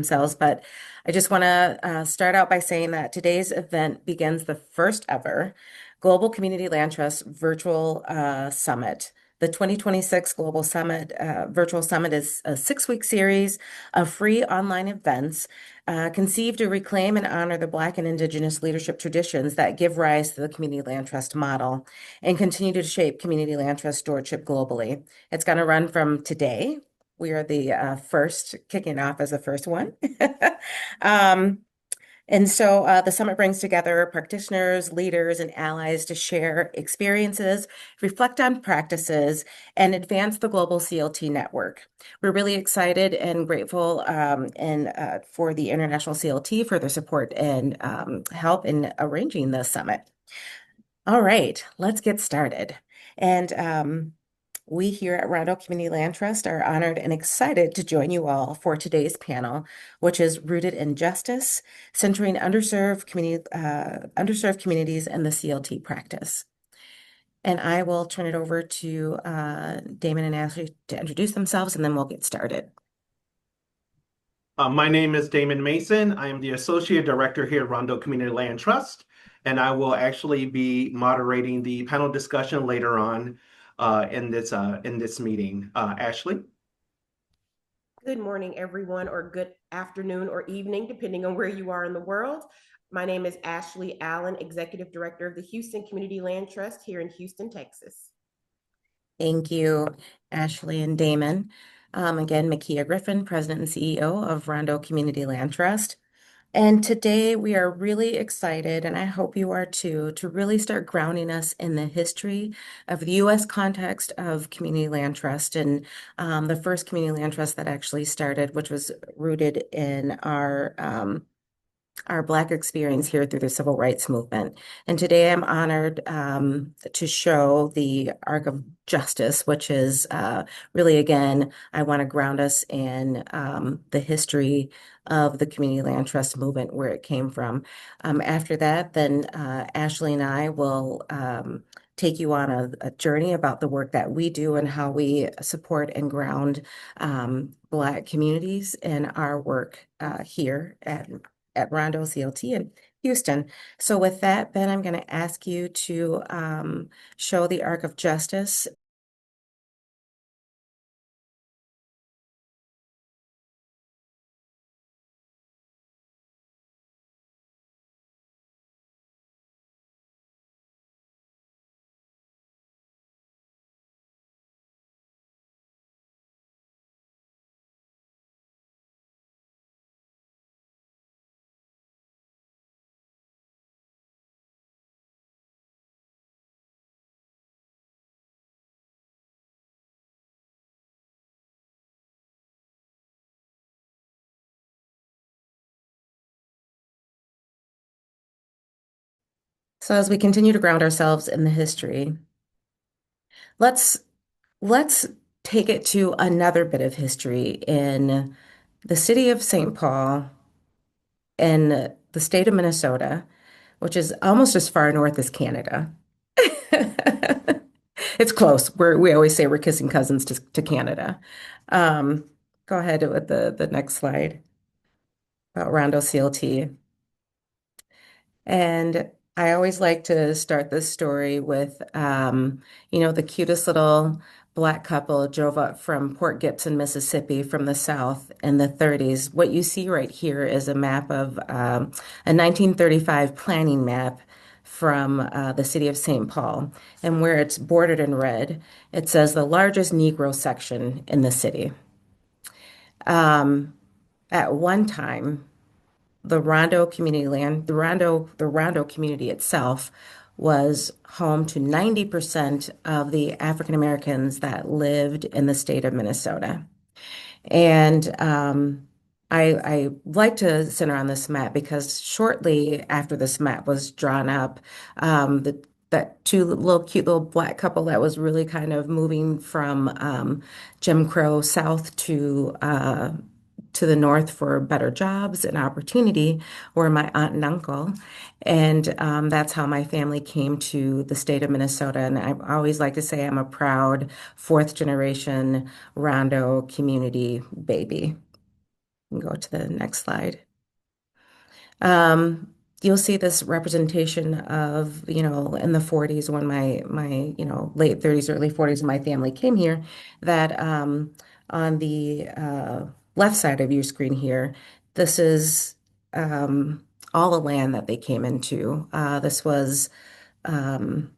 themselves, but I just want to start out by saying that today's event begins the first ever Global Community Land Trust Virtual Summit. The 2026 Global Summit Virtual Summit is a 6-week series of free online events conceived to reclaim and honor the Black and Indigenous leadership traditions that give rise to the Community Land Trust model and continue to shape community land trust stewardship globally. It's going to run from today. We are the first, kicking off as the first one. Um, and so the summit brings together practitioners, leaders, and allies to share experiences, reflect on practices, and advance the global CLT network. We're really excited and grateful for the International CLT for their support and help in arranging this summit. All right, let's get started. And we here at Rondo Community Land Trust are honored and excited to join you all for today's panel, which is Rooted in Justice, Centering Underserved Communities and the CLT Practice. And I will turn it over to Damon and Ashley to introduce themselves, and then we'll get started. My name is Damon Mason. I am the Associate Director here at Rondo Community Land Trust, and I will actually be moderating the panel discussion later on in this meeting. Ashley? Good morning, everyone, or good afternoon or evening, depending on where you are in the world. My name is Ashley Allen, Executive Director of the Houston Community Land Trust here in Houston, Texas. Thank you, Ashley and Damon. Again, Mikeya Griffin, President and CEO of Rondo Community Land Trust. And today we are really excited, and I hope you are too, to really start grounding us in the history of the U.S. context of community land trust and the first community land trust that actually started, which was rooted in our Black experience here through the Civil Rights Movement. And today I'm honored to show the arc of justice, which is really, again, I want to ground us in the history of the Community Land Trust movement, where it came from. After that, then Ashley and I will take you on a journey about the work that we do and how we support and ground Black communities in our work here at Rondo CLT in Houston. So with that, Ben, I'm going to ask you to show the arc of justice. So as we continue to ground ourselves in the history, let's let's take it to another bit of history in the city of St. Paul in the state of Minnesota, which is almost as far north as Canada. It's close. We always say we're kissing cousins to Canada. Um, Go ahead with the next slide about Rondo CLT. And I always like to start this story with, the cutest little Black couple drove up from Port Gibson, Mississippi from the South in the 30s. What you see right here is a map of a 1935 planning map from the city of St. Paul. And where it's bordered in red, it says the largest Negro section in the city. At one time, the Rondo community itself was home to 90% of the African Americans that lived in the state of Minnesota. And I like to center on this map because shortly after this map was drawn up, that cute little Black couple that was really kind of moving from Jim Crow South to the north for better jobs and opportunity were my aunt and uncle. And that's how my family came to the state of Minnesota. And I always like to say I'm a proud fourth generation Rondo community baby. can go to the next slide. Um, you'll see this representation of, in the 40s when my late 30s, early 40s when my family came here, that on the left side of your screen here, this is all the land that they came into. This was um,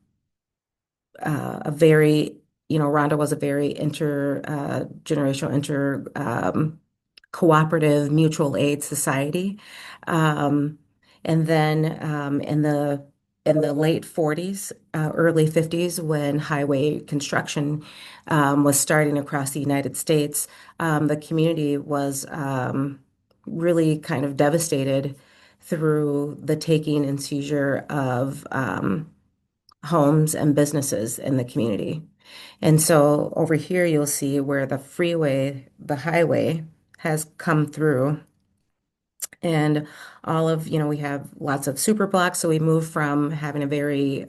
a very, Rhonda was a very generational, cooperative mutual aid society. Um, and then in the late 40s, early 50s, when highway construction was starting across the United States, the community was really kind of devastated through the taking and seizure of homes and businesses in the community. And so over here, you'll see where the highway has come through. And we have lots of super blocks. So we moved from having a very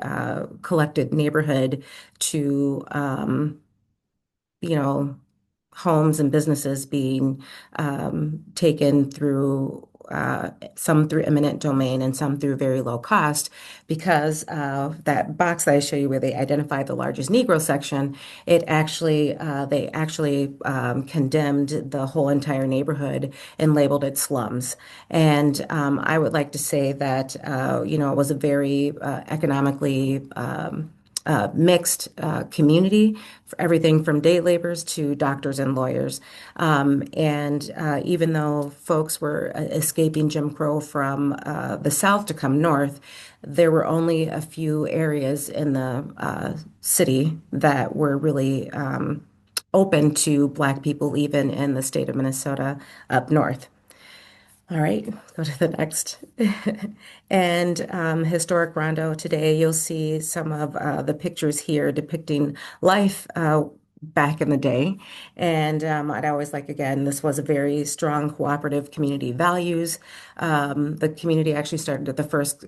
collected neighborhood to, you know, homes and businesses being taken through some through eminent domain and some through very low cost because that box that I show you where they identified the largest Negro section, they actually condemned the whole entire neighborhood and labeled it slums. And I would like to say that it was a very economically mixed community, for everything from day laborers to doctors and lawyers. And even though folks were escaping Jim Crow from the South to come north, there were only a few areas in the city that were really open to Black people, even in the state of Minnesota up north. All right, go to the next. And historic Rondo today, you'll see some of the pictures here depicting life back in the day. And I'd always like, again, this was a very strong cooperative community values. The community actually started at the first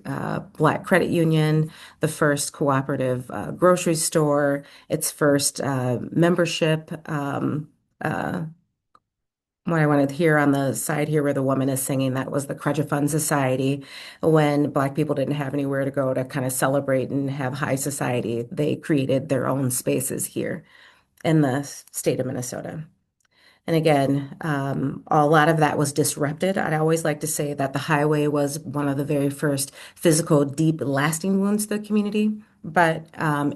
Black credit union, the first cooperative grocery store, its first membership. What I wanted to hear on the side here where the woman is singing, that was the Credit Fund Society. When Black people didn't have anywhere to go to kind of celebrate and have high society, they created their own spaces here in the state of Minnesota. And again, a lot of that was disrupted. I'd always like to say that the highway was one of the very first physical, deep, lasting wounds to the community, but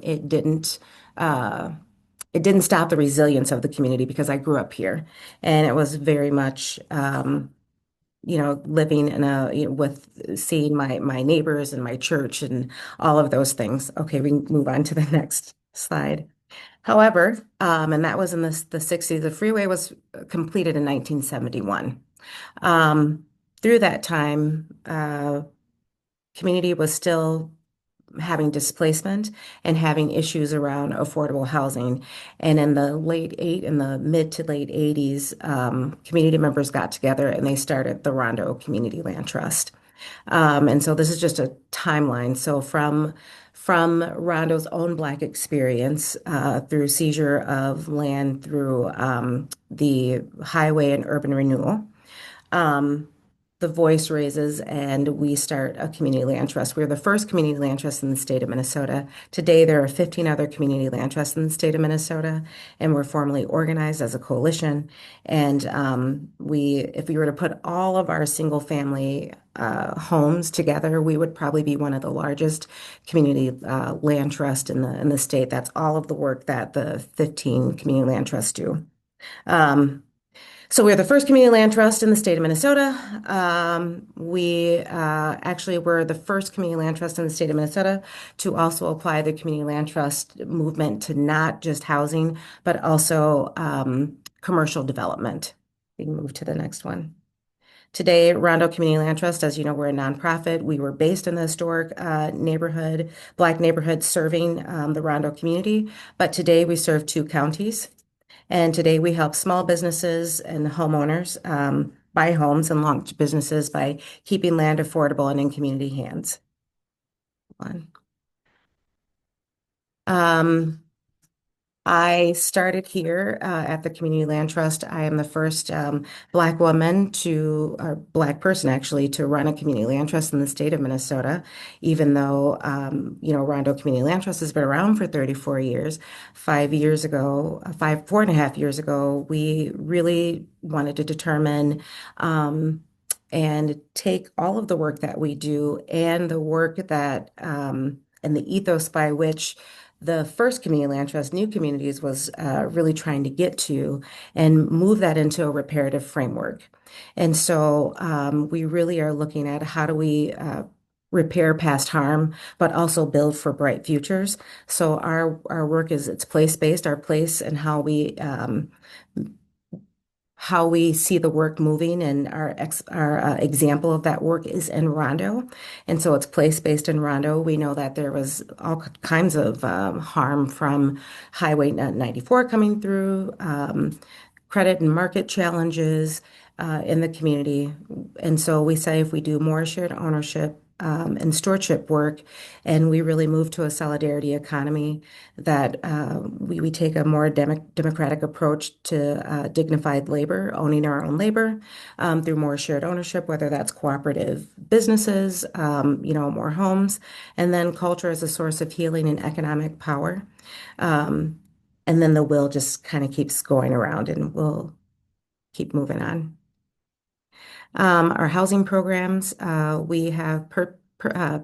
it didn't stop the resilience of the community because I grew up here, and it was very much, living with seeing my neighbors and my church and all of those things. Okay, we can move on to the next slide. However, and that was in the 60s, the freeway was completed in 1971. Through that time, community was still having displacement and having issues around affordable housing. And in the mid to late 80s, community members got together and they started the Rondo Community Land Trust. And so this is just a timeline. So from Rondo's own Black experience through seizure of land through the highway and urban renewal, um, the voice raises and we start a community land trust. We're the first community land trust in the state of Minnesota. Today, there are 15 other community land trusts in the state of Minnesota, and we're formally organized as a coalition. And if we were to put all of our single family homes together, we would probably be one of the largest community land trust in the state. That's all of the work that the 15 community land trusts do. So we're the first community land trust in the state of Minnesota. We actually were the first community land trust in the state of Minnesota to also apply the community land trust movement to not just housing, but also commercial development. We can move to the next one. Today, Rondo Community Land Trust, as you know, we're a nonprofit. We were based in the historic Black neighborhood serving the Rondo community, but today we serve 2 counties. And today we help small businesses and homeowners buy homes and launch businesses by keeping land affordable and in community hands. Um, I started here at the Community Land Trust. I am the first Black woman or Black person actually, to run a community land trust in the state of Minnesota, even though, Rondo Community Land Trust has been around for 34 years. 5 years ago, 4.5 years ago, we really wanted to determine and take all of the work that we do and the work that, and the ethos by which the first community land trust, New Communities, was really trying to get to and move that into a reparative framework. And so we really are looking at how do we repair past harm, but also build for bright futures. So our work is it's place-based, our place and how we see the work moving, and our example of that work is in Rondo. And so it's place-based in Rondo. We know that there was all kinds of harm from Highway 94 coming through, credit and market challenges in the community. And so we say if we do more shared ownership and stewardship work, and we really move to a solidarity economy, that we take a more democratic approach to dignified labor, owning our own labor through more shared ownership, whether that's cooperative businesses, more homes, and then culture as a source of healing and economic power. Um, and then the wheel just kind of keeps going around and we'll keep moving on. Our housing programs, we have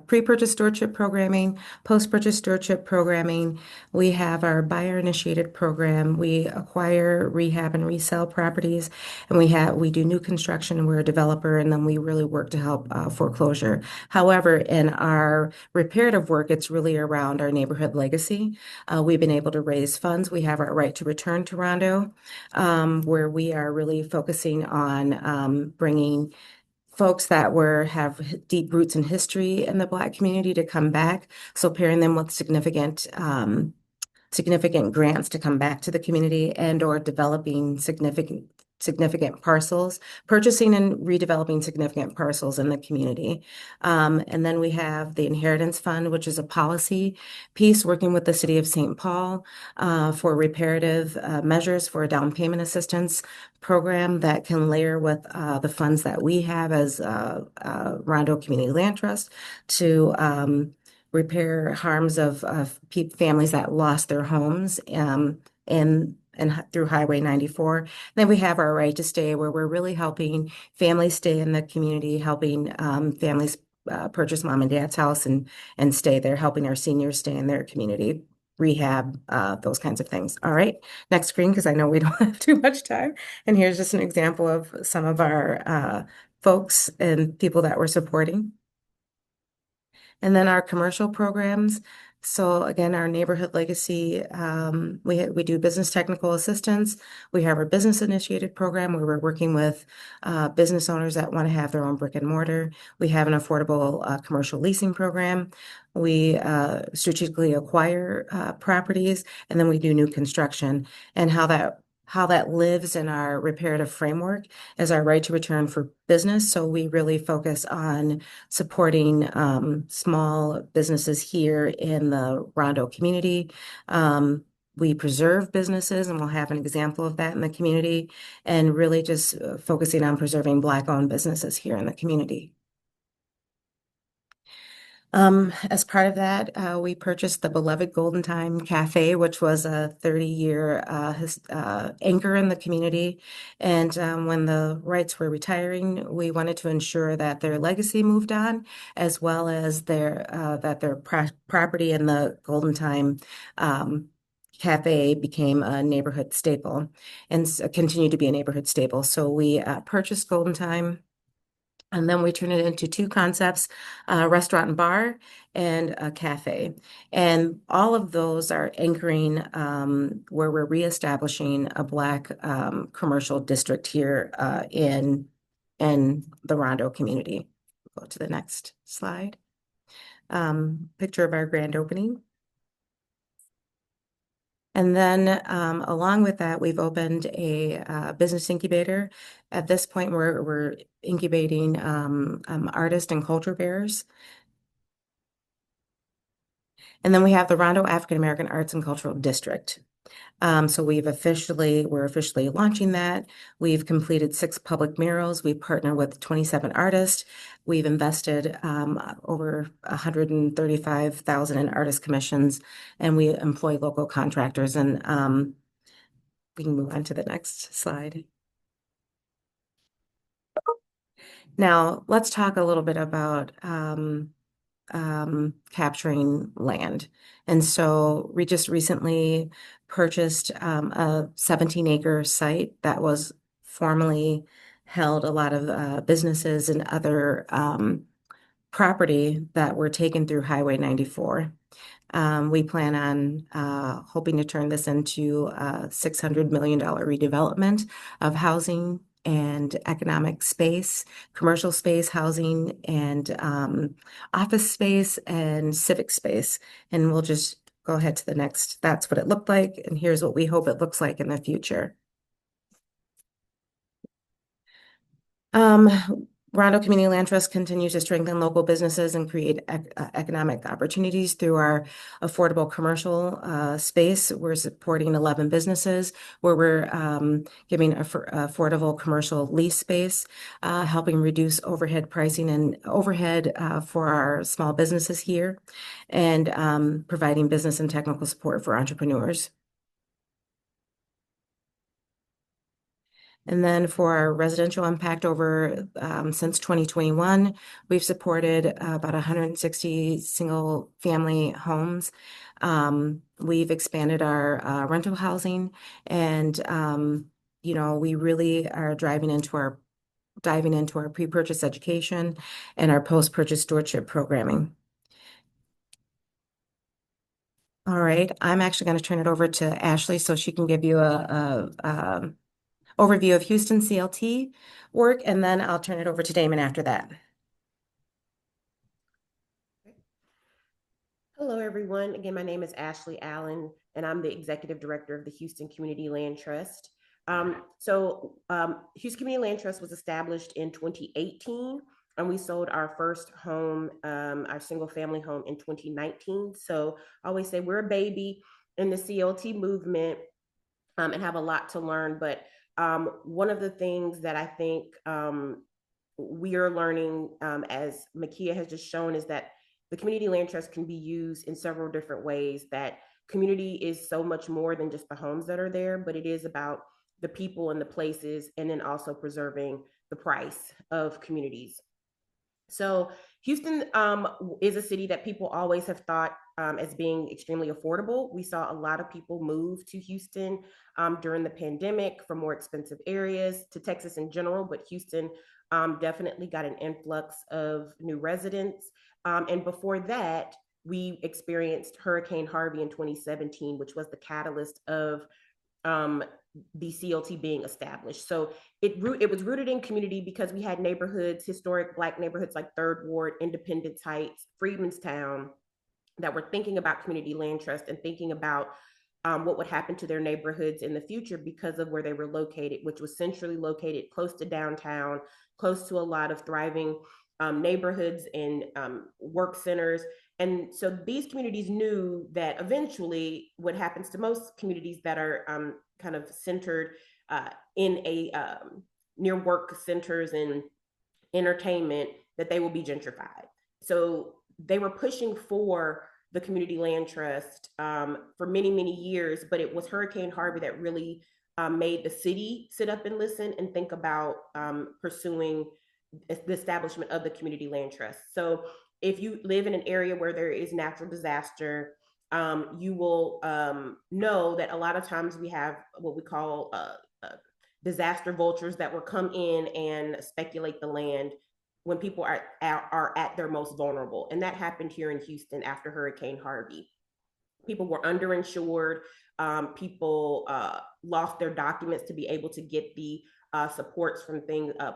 pre-purchase stewardship programming, post-purchase stewardship programming. We have our buyer-initiated program. We acquire, rehab, and resell properties, and we do new construction. And we're a developer, and then we really work to help foreclosure. However, in our reparative work, it's really around our neighborhood legacy. We've been able to raise funds. We have our right to return to Rondo, where we are really focusing on bringing folks that have deep roots in history in the Black community to come back. So pairing them with significant grants to come back to the community and or developing significant parcels, purchasing and redeveloping significant parcels in the community. And then we have the Inheritance Fund, which is a policy piece working with the City of St. Paul for reparative measures for a down payment assistance program that can layer with the funds that we have as Rondo Community Land Trust to repair harms of families that lost their homes and through Highway 94. Then we have our right to stay, where we're really helping families stay in the community, helping families purchase mom and dad's house and stay there, helping our seniors stay in their community, rehab, those kinds of things. All right, next screen, because I know we don't have too much time. And here's just an example of some of our folks and people that we're supporting. And then our commercial programs. So again, our neighborhood legacy, we do business technical assistance. We have our business initiated program where we're working with business owners that want to have their own brick and mortar. We have an affordable commercial leasing program. We strategically acquire properties, and then we do new construction. And how that lives in our reparative framework is our right to return for business. So we really focus on supporting small businesses here in the Rondo community. We preserve businesses, and we'll have an example of that in the community, and really just focusing on preserving Black-owned businesses here in the community. As part of that, we purchased the beloved Golden Time Cafe, which was a 30-year anchor in the community. And when the Wrights were retiring, we wanted to ensure that their legacy moved on, as well as that their property in the Golden Time Cafe became a neighborhood staple and continued to be a neighborhood staple. So we purchased Golden Time. And then we turn it into two concepts, a restaurant and bar and a cafe. And all of those are anchoring where we're reestablishing a Black commercial district here in the Rondo community. Go to the next slide. Picture of our grand opening. And then along with that, we've opened a business incubator. At this point, we're incubating artists and culture bearers. And then we have the Rondo African American Arts and Cultural District. So we're officially launching that. We've completed 6 public murals. We partner with 27 artists. We've invested over 135,000 in artist commissions, and we employ local contractors. And we can move on to the next slide. Now, let's talk a little bit about capturing land. And so we just recently purchased a 17-acre site that was formerly held a lot of businesses and other property that were taken through Highway 94. We plan on hoping to turn this into a $600 million redevelopment of housing and economic space, commercial space, housing, and office space and civic space. And we'll just go ahead to the next. That's what it looked like. And here's what we hope it looks like in the future. Um, Rondo Community Land Trust continues to strengthen local businesses and create economic opportunities through our affordable commercial space. We're supporting 11 businesses where we're giving affordable commercial lease space, helping reduce overhead pricing and overhead for our small businesses here, and providing business and technical support for entrepreneurs. And then for our residential impact over since 2021, we've supported about 160 single family homes. We've expanded our rental housing, and we really are diving into our pre-purchase education and our post-purchase stewardship programming. All right, I'm actually going to turn it over to Ashley so she can give you a overview of Houston CLT work, and then I'll turn it over to Damon after that. Hello, everyone. Again, my name is Ashley Allen, and I'm the Executive Director of the Houston Community Land Trust. Houston Community Land Trust was established in 2018, and we sold our first home, our single family home, in 2019. So I always say we're a baby in the CLT movement and have a lot to learn. But one of the things that I think we are learning, as Mikeya has just shown, is that the community land trust can be used in several different ways. That community is so much more than just the homes that are there, but it is about the people and the places, and then also preserving the price of communities. So Houston is a city that people always have thought as being extremely affordable. We saw a lot of people move to Houston during the pandemic from more expensive areas, to Texas in general, but Houston definitely got an influx of new residents. And before that, we experienced Hurricane Harvey in 2017, which was the catalyst of the CLT being established. So it was rooted in community because we had neighborhoods, historic Black neighborhoods like Third Ward, Independence Heights, Freedmanstown, that were thinking about community land trust and thinking about what would happen to their neighborhoods in the future because of where they were located, which was centrally located, close to downtown, close to a lot of thriving neighborhoods and work centers. And so these communities knew that eventually, what happens to most communities that are kind of centered in a near work centers and entertainment, that they will be gentrified. So they were pushing for the community land trust for many, many years, but it was Hurricane Harvey that really made the city sit up and listen and think about pursuing the establishment of the community land trust. So if you live in an area where there is natural disaster, you will know that a lot of times we have what we call disaster vultures that will come in and speculate the land when people are at their most vulnerable. And that happened here in Houston after Hurricane Harvey. People were underinsured. People lost their documents to be able to get the supports from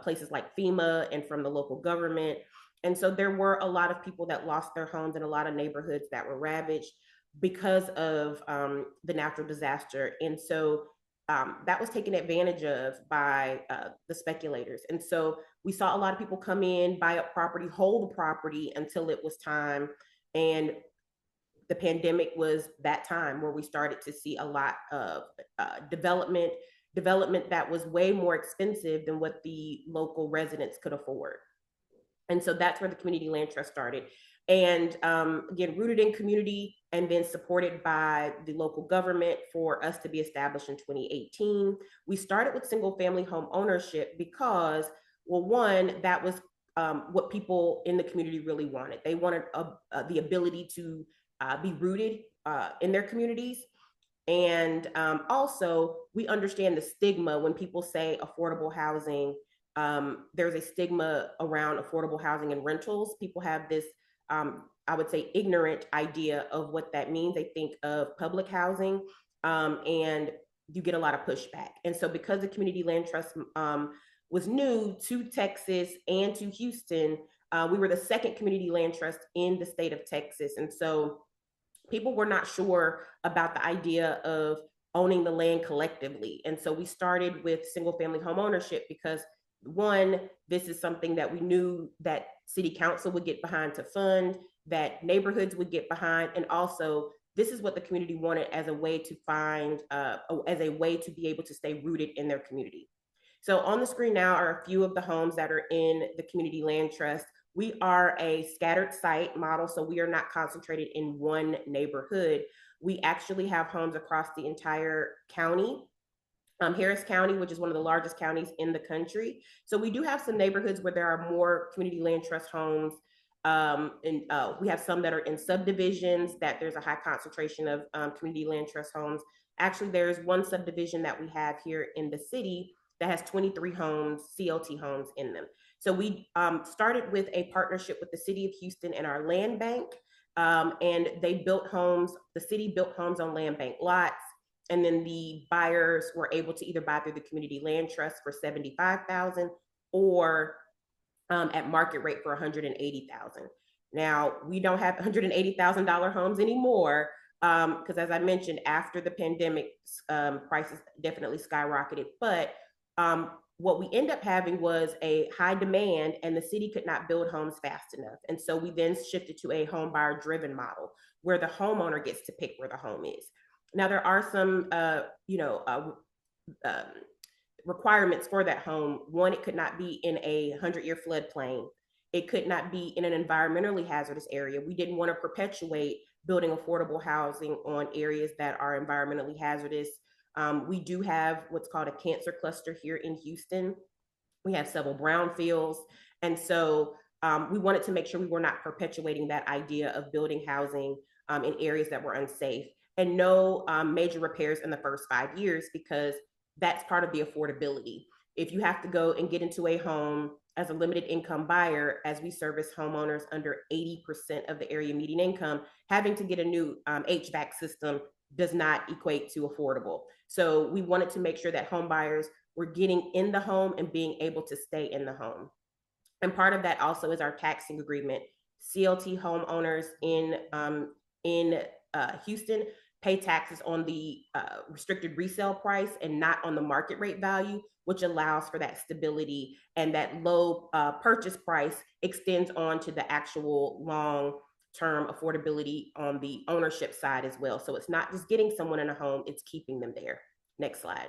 places like FEMA and from the local government. And so there were a lot of people that lost their homes in a lot of neighborhoods that were ravaged because of the natural disaster. And so that was taken advantage of by the speculators. And so we saw a lot of people come in, buy up property, hold the property until it was time, and the pandemic was that time where we started to see a lot of development that was way more expensive than what the local residents could afford. And so that's where the Community Land Trust started. And again, rooted in community and then supported by the local government for us to be established in 2018. We started with single family home ownership because, well, one, that was what people in the community really wanted. They wanted the ability to be rooted in their communities. And also, we understand the stigma when people say affordable housing. There's a stigma around affordable housing and rentals. People have this, I would say, ignorant idea of what that means. They think of public housing, and you get a lot of pushback. And so, because the Community Land Trust was new to Texas and to Houston, we were the second community land trust in the state of Texas. And so, people were not sure about the idea of owning the land collectively. And so we started with single family home ownership because, one, this is something that we knew that city council would get behind to fund, that neighborhoods would get behind, and also this is what the community wanted as a way to find, as a way to be able to stay rooted in their community. So on the screen now are a few of the homes that are in the Community Land Trust. We are a scattered site model, so we are not concentrated in one neighborhood. We actually have homes across the entire county, Harris County, which is one of the largest counties in the country. So we do have some neighborhoods where there are more Community Land Trust homes. And we have some that are in subdivisions that there's a high concentration of Community Land Trust homes. Actually, there's one subdivision that we have here in the city that has 23 homes, CLT homes in them. So we started with a partnership with the city of Houston and our land bank, and they built homes, the city built homes on land bank lots, and then the buyers were able to either buy through the Community Land Trust for $75,000 or at market rate for $180,000. Now, we don't have $180,000 homes anymore, because as I mentioned, after the pandemic, prices definitely skyrocketed, but what we end up having was a high demand and the city could not build homes fast enough. And so we then shifted to a home buyer driven model where the homeowner gets to pick where the home is. Now there are some, requirements for that home. One, it could not be in a 100-year floodplain. It could not be in an environmentally hazardous area. We didn't want to perpetuate building affordable housing on areas that are environmentally hazardous. We do have what's called a cancer cluster here in Houston. We have several brownfields. And so we wanted to make sure we were not perpetuating that idea of building housing in areas that were unsafe, and no major repairs in the first 5 years, because that's part of the affordability. If you have to go and get into a home as a limited income buyer, as we service homeowners under 80% of the area median income, having to get a new HVAC system does not equate to affordable. So we wanted to make sure that home buyers were getting in the home and being able to stay in the home. And part of that also is our taxing agreement. CLT homeowners in Houston pay taxes on the restricted resale price and not on the market rate value, which allows for that stability, and that low purchase price extends on to the actual long-term affordability on the ownership side as well. So it's not just getting someone in a home, it's keeping them there. Next slide.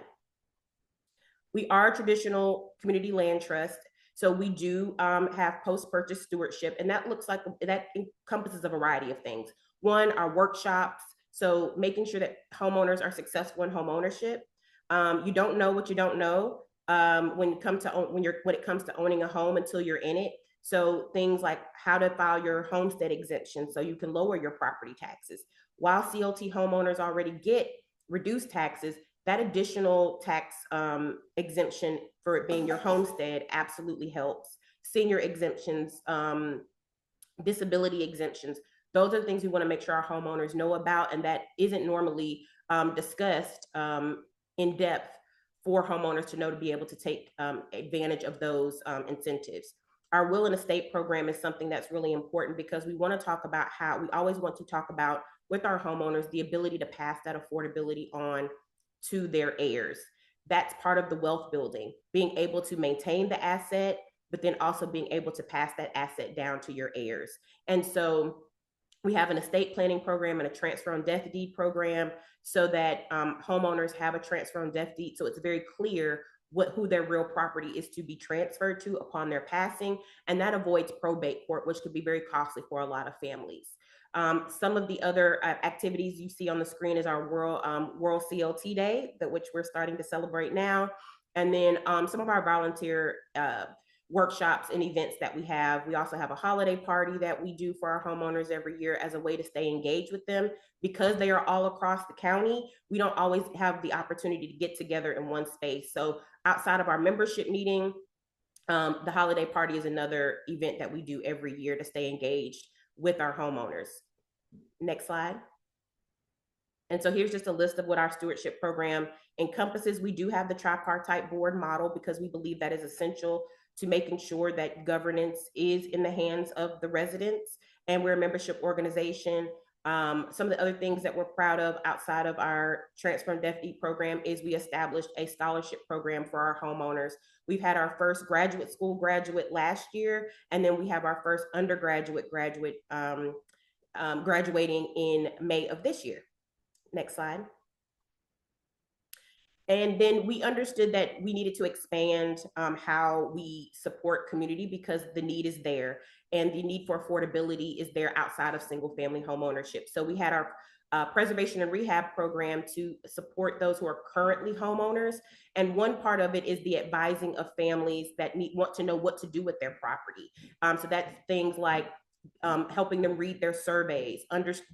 We are a traditional community land trust. So we do have post-purchase stewardship, and that looks like, that encompasses a variety of things. One, our workshops. So making sure that homeowners are successful in home ownership. You don't know what you don't know when it comes to owning a home until you're in it. So things like how to file your homestead exemption so you can lower your property taxes. While CLT homeowners already get reduced taxes, that additional tax exemption for it being your homestead absolutely helps. Senior exemptions, disability exemptions, those are the things we want to make sure our homeowners know about, and that isn't normally discussed in depth for homeowners to know, to be able to take advantage of those incentives. Our will and estate program is something that's really important, because we want to talk about how we always want to talk about with our homeowners the ability to pass that affordability on to their heirs. That's part of the wealth building, being able to maintain the asset, but then also being able to pass that asset down to your heirs. And so We have an estate planning program and a transfer on death deed program so that homeowners have a transfer on death deed. So it's very clear who their real property is to be transferred to upon their passing. And that avoids probate court, which could be very costly for a lot of families. Some of the other activities you see on the screen is our World CLT Day, which we're starting to celebrate now. And then some of our volunteer workshops and events that we have. We also have a holiday party that we do for our homeowners every year as a way to stay engaged with them. Because they are all across the county, we don't always have the opportunity to get together in one space. So outside of our membership meeting, the holiday party is another event that we do every year to stay engaged with our homeowners. Next slide. And so here's just a list of what our stewardship program encompasses. We do have the tripartite board model because we believe that is essential to making sure that governance is in the hands of the residents. And we're a membership organization. Some of the other things that we're proud of outside of our transfer and death deed program is we established a scholarship program for our homeowners. We've had our first graduate school graduate last year, and then we have our first undergraduate graduate graduating in May of this year. Next slide. And then we understood that we needed to expand how we support community because the need is there and the need for affordability is there outside of single family home ownership. So we had our preservation and rehab program to support those who are currently homeowners. And one part of it is the advising of families that want to know what to do with their property. So that's things like helping them read their surveys,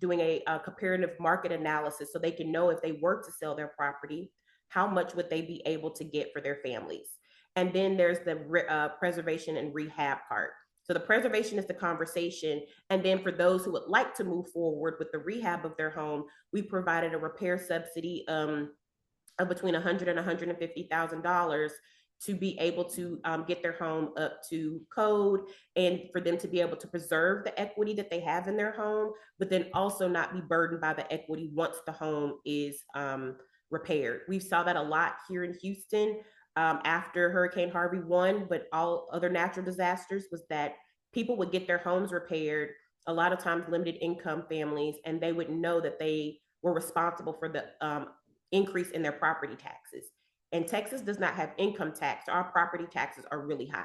doing a comparative market analysis so they can know if they were to sell their property, how much would they be able to get for their families. And then there's the preservation and rehab part. So the preservation is the conversation. And then for those who would like to move forward with the rehab of their home, we provided a repair subsidy of between $100,000 and $150,000 to be able to get their home up to code and for them to be able to preserve the equity that they have in their home, but then also not be burdened by the equity once the home is repaired. We saw that a lot here in Houston after Hurricane Harvey 1, but all other natural disasters was that people would get their homes repaired, a lot of times limited income families, and they would know that they were responsible for the increase in their property taxes. And Texas does not have income tax. So our property taxes are really high.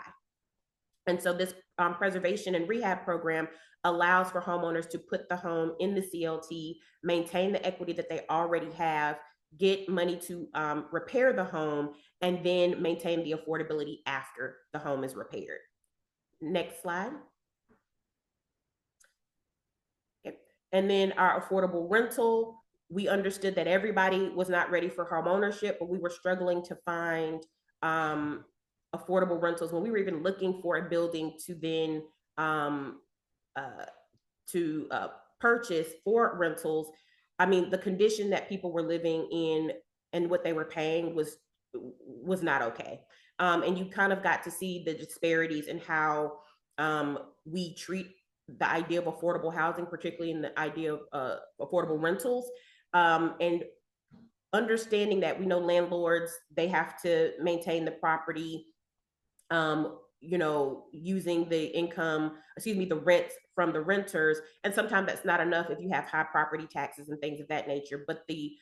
And so this preservation and rehab program allows for homeowners to put the home in the CLT, maintain the equity that they already have, get money to repair the home, and then maintain the affordability after the home is repaired. Next slide. Okay. And then our affordable rental, we understood that everybody was not ready for home ownership, but we were struggling to find affordable rentals when we were even looking for a building to then purchase for rentals. I mean, the condition that people were living in and what they were paying was not okay. And you kind of got to see the disparities in how we treat the idea of affordable housing, particularly in the idea of affordable rentals. And understanding that we know landlords, they have to maintain the property, using the rents from the rents. And sometimes that's not enough if you have high property taxes and things of that nature. But the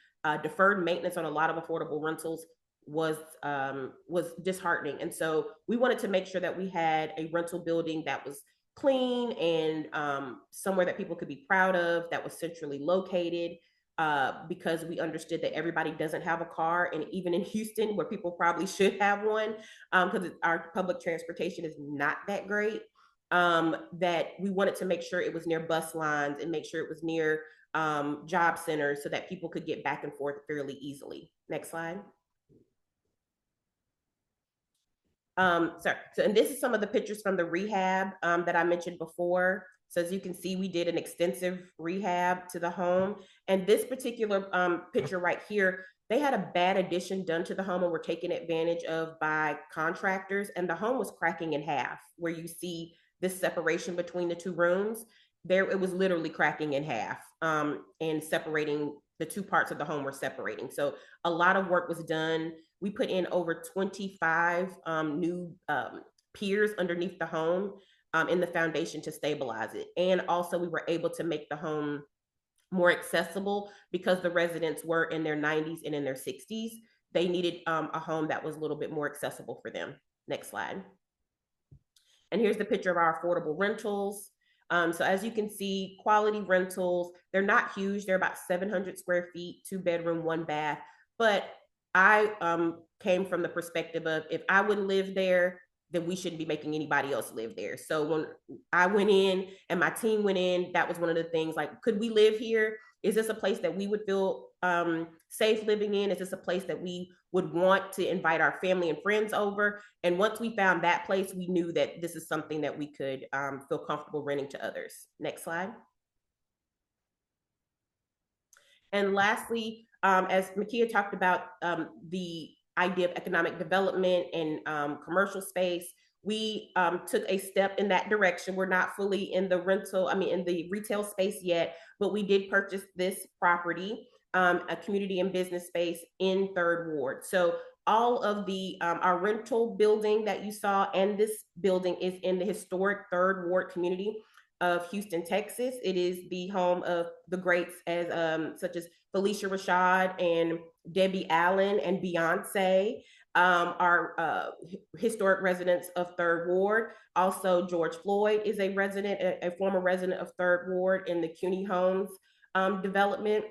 deferred maintenance on a lot of affordable rentals was disheartening. And so we wanted to make sure that we had a rental building that was clean and somewhere that people could be proud of, that was centrally located. Because we understood that everybody doesn't have a car. And even in Houston, where people probably should have one, because our public transportation is not that great, that we wanted to make sure it was near bus lines and make sure it was near job centers so that people could get back and forth fairly easily. Next slide. And this is some of the pictures from the rehab that I mentioned before. So as you can see, we did an extensive rehab to the home. And this particular picture right here, they had a bad addition done to the home and were taken advantage of by contractors. And the home was cracking in half, where you see this separation between the two rooms. There, it was literally cracking in half and separating. The two parts of the home were separating. So a lot of work was done. We put in over 25 new piers underneath the home. in the foundation to stabilize it. And also we were able to make the home more accessible because the residents were in their 90s and in their 60s. They needed a home that was a little bit more accessible for them. Next slide. And here's the picture of our affordable rentals. So as you can see, quality rentals, they're not huge. They're about 700 square feet, 2 bedroom, 1 bath. But I came from the perspective of, if I wouldn't live there, then we shouldn't be making anybody else live there. So when I went in and my team went in, that was one of the things, like, could we live here? Is this a place that we would feel safe living in? Is this a place that we would want to invite our family and friends over? And once we found that place, we knew that this is something that we could feel comfortable renting to others. Next slide. And lastly, as Mikeya talked about, the idea of economic development and commercial space, we took a step in that direction. We're not fully in the in the retail space yet, but we did purchase this property, a community and business space in Third Ward. So all of the our rental building that you saw and this building is in the historic Third Ward community of Houston, Texas. It is the home of the greats as such as Felicia Rashad and Debbie Allen and Beyonce, are historic residents of Third Ward. Also, George Floyd is a resident, a former resident of Third Ward in the CUNY Homes development.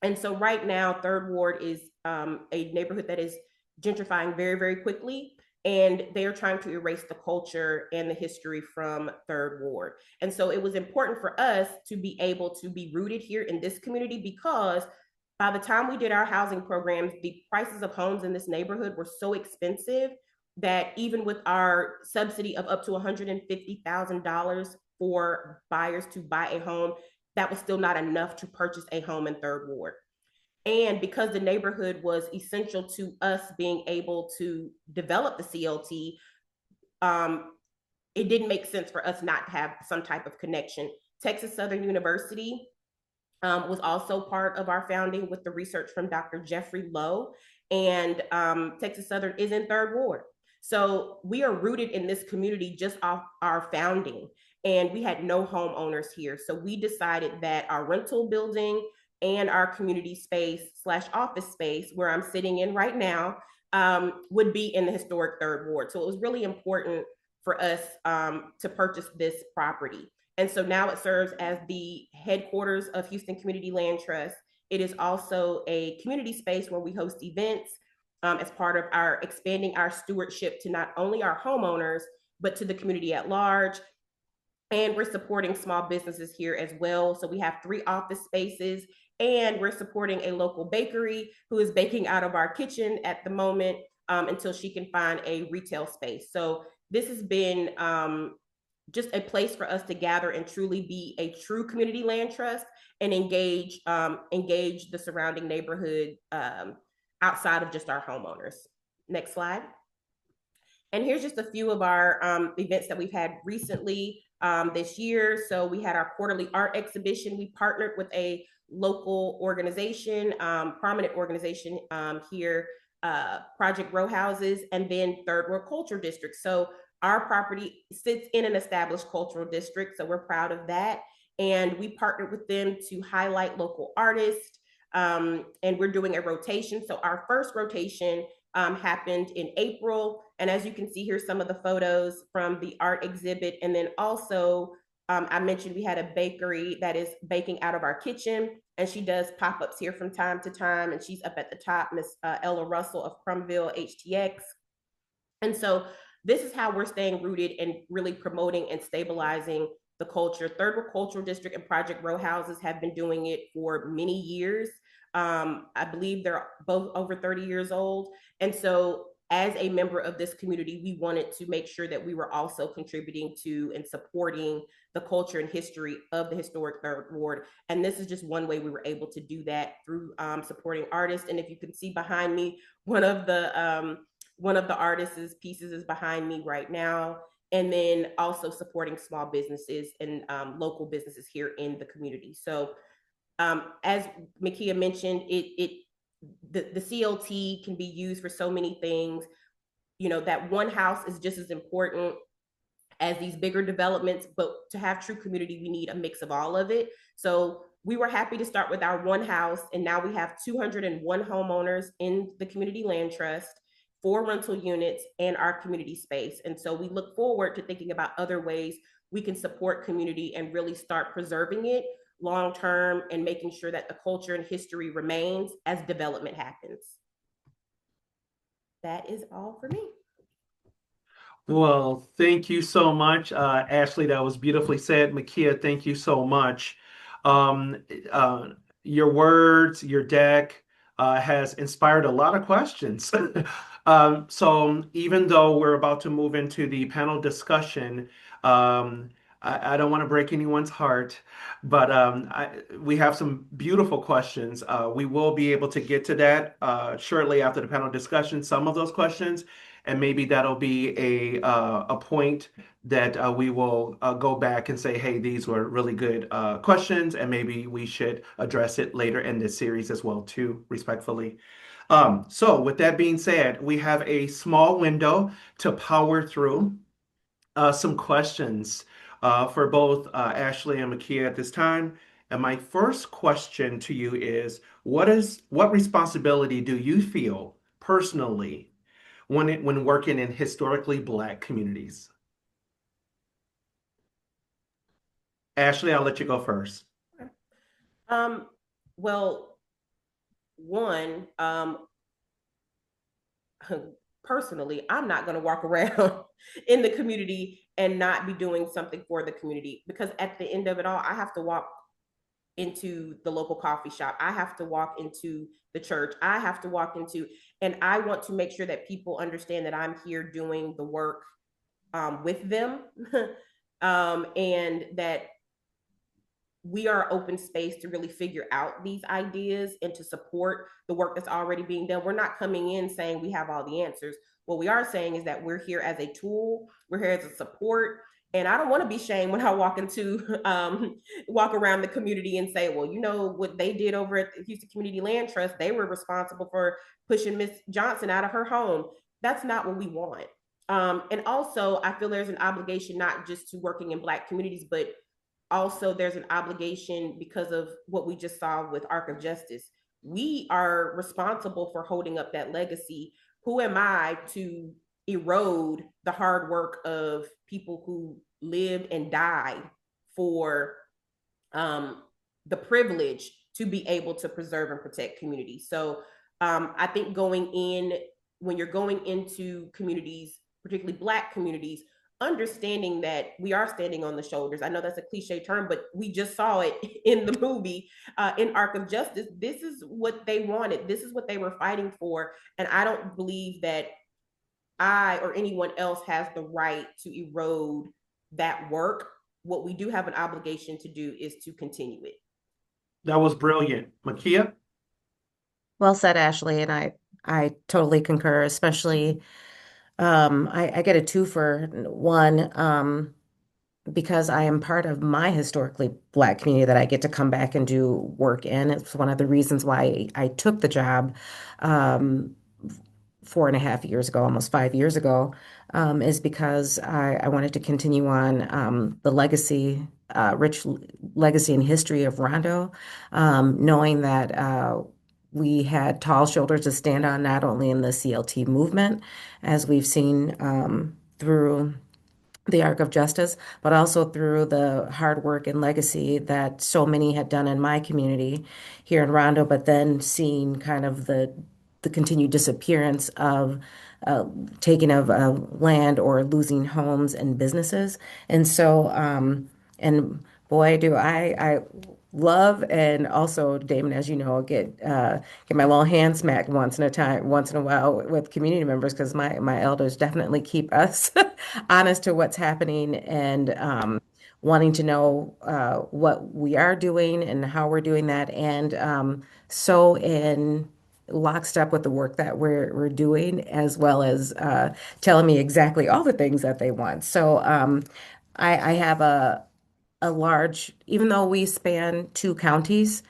And so right now, Third Ward is a neighborhood that is gentrifying very, very quickly. And they are trying to erase the culture and the history from Third Ward. And so it was important for us to be able to be rooted here in this community, because by the time we did our housing programs, the prices of homes in this neighborhood were so expensive that even with our subsidy of up to $150,000 for buyers to buy a home, that was still not enough to purchase a home in Third Ward. And because the neighborhood was essential to us being able to develop the CLT, it didn't make sense for us not to have some type of connection. Texas Southern University was also part of our founding with the research from Dr. Jeffrey Lowe, and Texas Southern is in Third Ward. So we are rooted in this community just off our founding, and we had no homeowners here. So we decided that our rental building and our community space / office space, where I'm sitting in right now, would be in the historic Third Ward. So it was really important for us to purchase this property. And so now it serves as the headquarters of Houston Community Land Trust. It is also a community space where we host events as part of our expanding our stewardship to not only our homeowners, but to the community at large. And we're supporting small businesses here as well. So we have 3 office spaces, and we're supporting a local bakery who is baking out of our kitchen at the moment until she can find a retail space. So this has been just a place for us to gather and truly be a true community land trust and engage the surrounding neighborhood outside of just our homeowners. Next slide. And here's just a few of our events that we've had recently this year. So we had our quarterly art exhibition. We partnered with a local organization, prominent organization here, Project Row Houses, and then Third World Culture District. So our property sits in an established cultural district, so we're proud of that. And we partnered with them to highlight local artists, and we're doing a rotation. So our first rotation happened in April. And as you can see here, some of the photos from the art exhibit. And then also, I mentioned we had a bakery that is baking out of our kitchen, and she does pop-ups here from time to time. And she's up at the top, Miss Ella Russell of Crumville HTX. And so this is how we're staying rooted and really promoting and stabilizing the culture. Third World Cultural District and Project Row Houses have been doing it for many years. I believe they're both over 30 years old. And so as a member of this community, we wanted to make sure that we were also contributing to and supporting the culture and history of the historic Third Ward. And this is just one way we were able to do that, through supporting artists. And if you can see behind me, one of the artists' pieces is behind me right now. And then also supporting small businesses and local businesses here in the community. So as Mikeya mentioned, the CLT can be used for so many things. You know, that one house is just as important as these bigger developments, but to have true community, we need a mix of all of it. So we were happy to start with our one house, and now we have 201 homeowners in the community land trust, 4 rental units, and our community space. And so we look forward to thinking about other ways we can support community and really start preserving it long term and making sure that the culture and history remains as development happens. That is all for me. Well, thank you so much, Ashley. That was beautifully said. Mikeya, thank you so much. Um, uh, your words, your deck has inspired a lot of questions. So even though we're about to move into the panel discussion, I don't want to break anyone's heart, but we have some beautiful questions. We will be able to get to that shortly after the panel discussion, some of those questions. And maybe that'll be a point that we will go back and say, hey, these were really good questions, and maybe we should address it later in this series as well, too, respectfully. So with that being said, we have a small window to power through some questions for both Ashley and Mikeya at this time. And my first question to you is, what responsibility do you feel personally when working in historically Black communities? Ashley, I'll let you go first. Um, well, one, personally, I'm not going to walk around in the community and not be doing something for the community, because at the end of it all, I have to walk into the local coffee shop. I have to walk into the church. I have to walk into, and I want to make sure that people understand that I'm here doing the work with them, and that we are open space to really figure out these ideas and to support the work that's already being done. We're not coming in saying we have all the answers. What we are saying is that we're here as a tool, we're here as a support. And I don't want to be shamed when I walk around the community and say, well, you know what they did over at the Houston Community Land Trust, they were responsible for pushing Miss Johnson out of her home. That's not what we want. And also, I feel there's an obligation not just to working in Black communities, but also there's an obligation because of what we just saw with Arc of Justice. We are responsible for holding up that legacy. Who am I to erode the hard work of people who lived and died for the privilege to be able to preserve and protect communities? So I think when you're going into communities, particularly Black communities, understanding that we are standing on the shoulders. I know that's a cliche term, but we just saw it in the movie, in Arc of Justice. This is what they wanted. This is what they were fighting for. And I don't believe that I or anyone else has the right to erode that work. What we do have an obligation to do is to continue it. That was brilliant. Mikeya? Well said, Ashley, and I totally concur, especially I get a two for one. Because I am part of my historically Black community that I get to come back and do work in. It's one of the reasons why I took the job um, 4.5 years ago, almost 5 years ago, is because I wanted to continue on the legacy, rich legacy and history of Rondo, knowing that we had tall shoulders to stand on, not only in the CLT movement, as we've seen through the arc of justice, but also through the hard work and legacy that so many had done in my community here in Rondo, but then seeing kind of the continued disappearance of taking of land or losing homes and businesses. And so, and boy, do I love, and also, Damon, as you know, get my little hand smacked once in a while with community members, because my elders definitely keep us honest to what's happening, and wanting to know what we are doing and how we're doing that, and so in lockstep with the work that we're doing, as well as telling me exactly all the things that they want. So I have a large, even though we span 2 counties,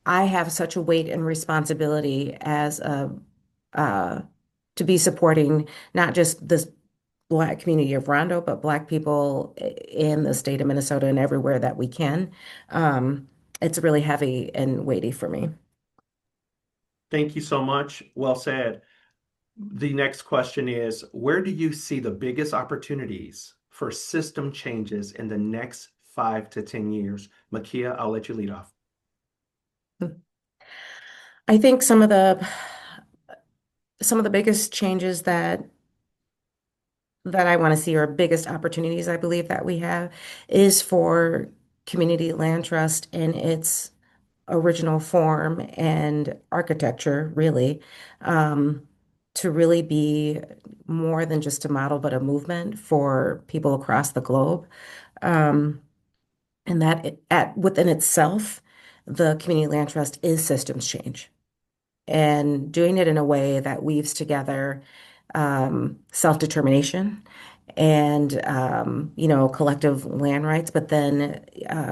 I have such a weight and responsibility as a uh, to be supporting not just this Black community of Rondo, but Black people in the state of Minnesota and everywhere that we can. Um, it's really heavy and weighty for me. Thank you so much. Well said. The next question is, where do you see the biggest opportunities for system changes in the next 5 to 10 years? Mikeya, I'll let you lead off. I think some of the biggest changes that I want to see, or biggest opportunities I believe that we have, is for community land trust in its original form and architecture, really, um, to really be more than just a model, but a movement for people across the globe. Um, and that within itself, the community land trust is systems change, and doing it in a way that weaves together self-determination and collective land rights, but then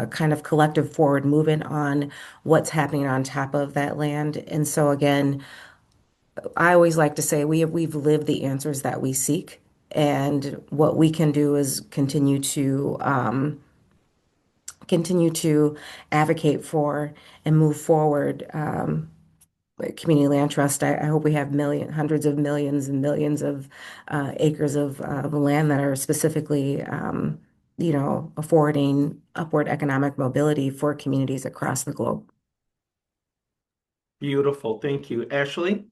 kind of collective forward movement on what's happening on top of that land. And so again, I always like to say we've lived the answers that we seek, and what we can do is continue to advocate for and move forward. Community land trust. I hope we have hundreds of millions and millions of acres of land that are specifically, affording upward economic mobility for communities across the globe. Beautiful. Thank you. Ashley?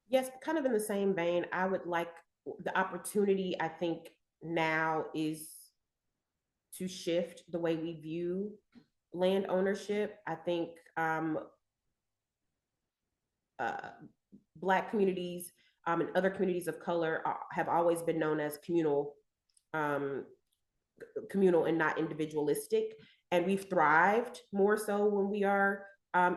Yes, kind of in the same vein, I would like the opportunity, I think, now is to shift the way we view land ownership. I think uh, Black communities and other communities of color have always been known as um, communal and not individualistic. And we've thrived more so when we are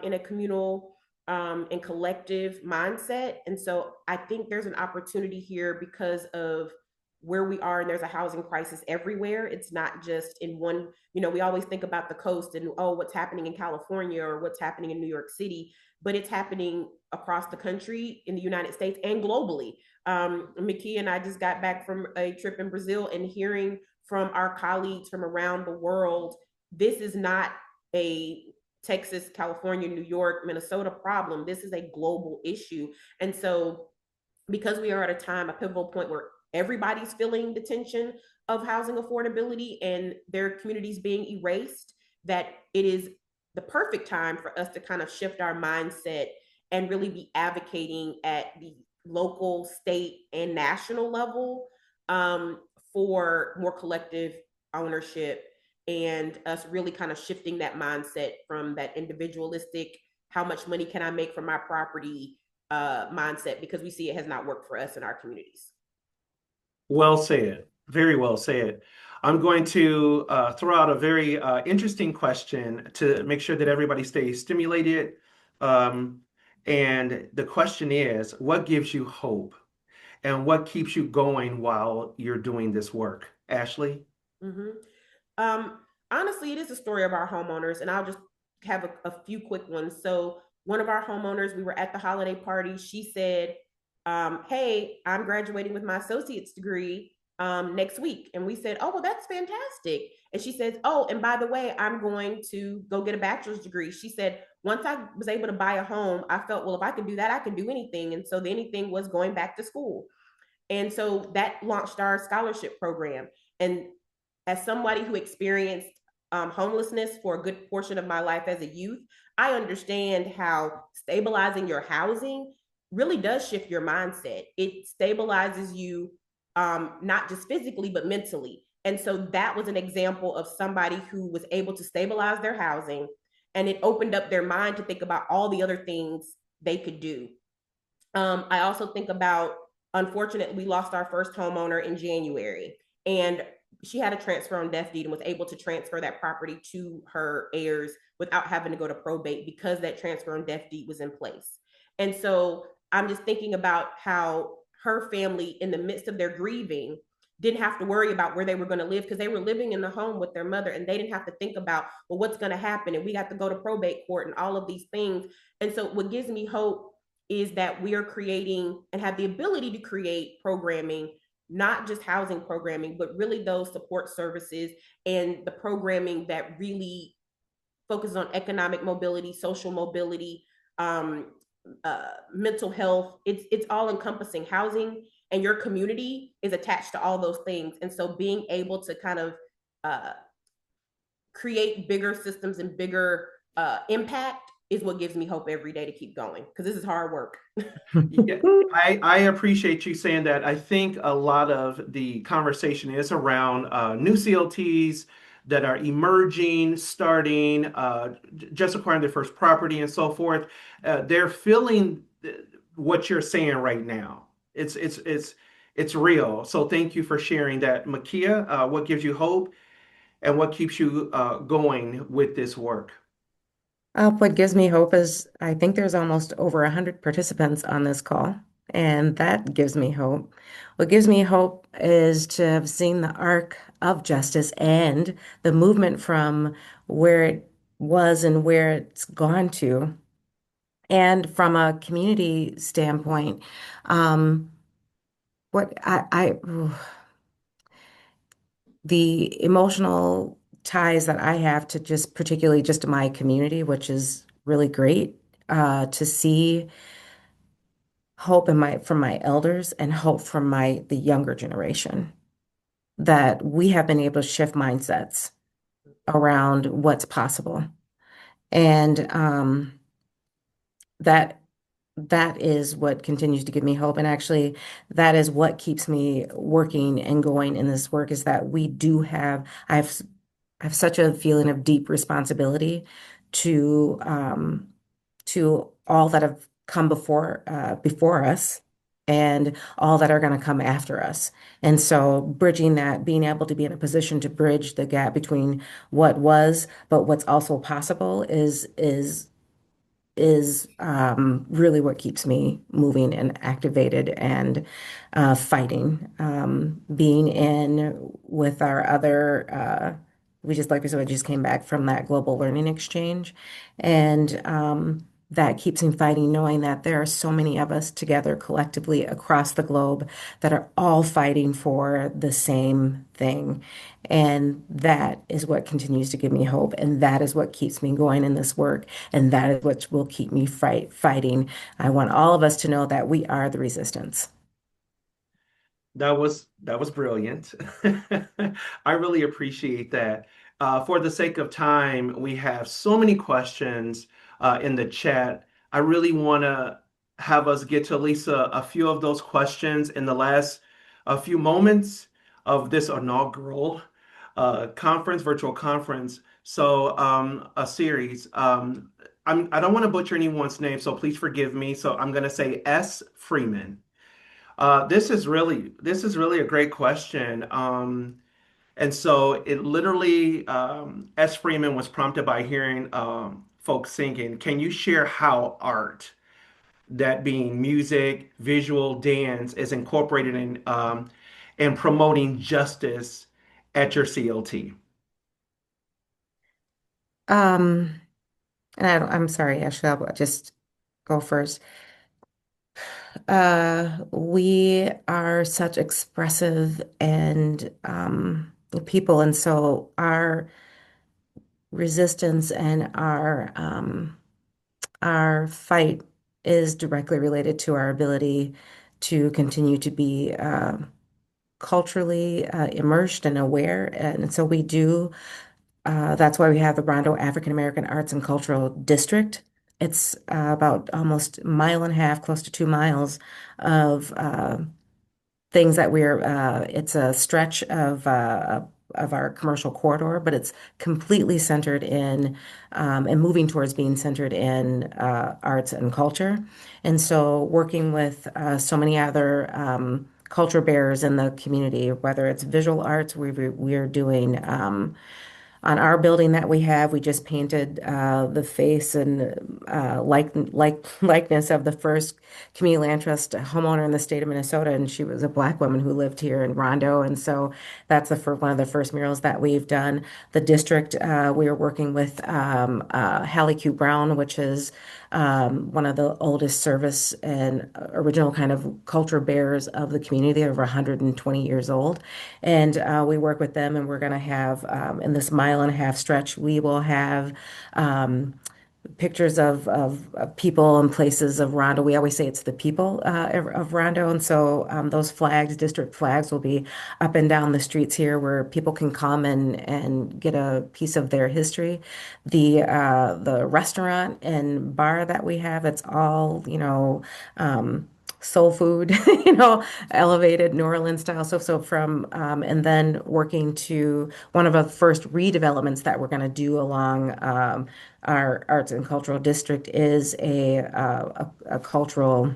in a communal and collective mindset. And so I think there's an opportunity here because of where we are, and there's a housing crisis everywhere. It's not just in one, we always think about the coast and, oh, what's happening in California or what's happening in New York City, but it's happening across the country, in the United States, and globally. Mikeya and I just got back from a trip in Brazil, and hearing from our colleagues from around the world, this is not a Texas, California, New York, Minnesota problem. This is a global issue. And so, because we are at a time, a pivotal point where everybody's feeling the tension of housing affordability and their communities being erased, that it is the perfect time for us to kind of shift our mindset and really be advocating at the local, state, and national level for more collective ownership, and us really kind of shifting that mindset from that individualistic, how much money can I make from my property mindset, because we see it has not worked for us in our communities. Well said. Very well said. I'm going to throw out a very interesting question to make sure that everybody stays stimulated. Um, and the question is, what gives you hope and what keeps you going while you're doing this work? Ashley? Mm-hmm. Um, Honestly, it is a story of our homeowners, and I'll just have a few quick ones. So, one of our homeowners, we were at the holiday party. She said, "Hey, I'm graduating with my associate's degree next week," and we said, "Oh, well, that's fantastic." And she says, "Oh, and by the way, I'm going to go get a bachelor's degree." She said, "Once I was able to buy a home, I felt, well, if I can do that, I can do anything." And so the anything was going back to school. And so that launched our scholarship program. And as somebody who experienced homelessness for a good portion of my life as a youth, I understand how stabilizing your housing really does shift your mindset. It stabilizes you, not just physically, but mentally. And so that was an example of somebody who was able to stabilize their housing, and it opened up their mind to think about all the other things they could do. I also think about, unfortunately, we lost our first homeowner in January, and she had a transfer on death deed and was able to transfer that property to her heirs without having to go to probate because that transfer on death deed was in place. And so I'm just thinking about how her family, in the midst of their grieving, didn't have to worry about where they were going to live because they were living in the home with their mother, and they didn't have to think about, well, what's going to happen, and we got to go to probate court and all of these things. And so what gives me hope is that we are creating and have the ability to create programming not just housing programming, but really those support services and the programming that really focuses on economic mobility, social mobility, um, mental health. It's all encompassing. Housing and your community is attached to all those things, and so being able to kind of uh, create bigger systems and bigger impact is what gives me hope every day to keep going, because this is hard work. Yeah, I appreciate you saying that. I think a lot of the conversation is around new CLTs that are emerging, starting, just acquiring their first property and so forth. They're feeling what you're saying right now. It's real. So thank you for sharing that, Mikeya. What gives you hope and what keeps you going with this work? What gives me hope is I think there's almost over 100 participants on this call, and that gives me hope. What gives me hope is to have seen the arc of justice and the movement from where it was and where it's gone to. And from a community standpoint, um, what the emotional ties that I have to just particularly just my community, which is really great, to see hope in my from my elders and hope from the younger generation that we have been able to shift mindsets around what's possible. And that that is what continues to give me hope. And actually, that is what keeps me working and going in this work is that we do have, I have such a feeling of deep responsibility to all that have come before us and all that are going to come after us. And so bridging that, being able to be in a position to bridge the gap between what was, but what's also possible is really what keeps me moving and activated and fighting. Being in with our other, we just like we said, we just came back from that global learning exchange, and that keeps me fighting, knowing that there are so many of us together collectively across the globe that are all fighting for the same thing. And that is what continues to give me hope. And that is what keeps me going in this work. And that is what will keep me fighting. I want all of us to know that we are the resistance. That was brilliant. I really appreciate that. For the sake of time, we have so many questions in the chat. I really want to have us get to at least a few of those questions in the last a few moments of this inaugural virtual conference. So a series. I don't want to butcher anyone's name, so please forgive me. So I'm going to say S. Freeman. This is really a great question. And so it literally, S. Freeman was prompted by hearing folks singing. Can you share how art, that being music, visual, dance, is incorporated in promoting justice at your CLT? Um, and I'm sorry, Ashley, I'll just go first. We are such expressive and people, and so our resistance and our fight is directly related to our ability to continue to be culturally immersed and aware. And so we do. That's why we have the Rondo African American Arts and Cultural District. It's about almost a mile and a half, close to 2 miles of things that it's a stretch of our commercial corridor, but it's completely centered in and moving towards being centered in arts and culture. And so working with so many other culture bearers in the community, whether it's visual arts, we're doing On our building that we have, we just painted the face and likeness of the first community land trust homeowner in the state of Minnesota, and she was a Black woman who lived here in Rondo, and so that's one of the first murals that we've done. The district, we are working with Hallie Q. Brown, which is one of the oldest service and original kind of culture bearers of the community. They're over 120 years old. And we work with them, and we're going to have, in this mile and a half stretch, we will have pictures of people and places of Rondo. We always say it's the people of Rondo. And so those flags, district flags, will be up and down the streets here where people can come and get a piece of their history. The restaurant and bar that we have, it's all, soul food, elevated New Orleans style. So from and then working to one of the first redevelopments that we're going to do along our arts and cultural district is a cultural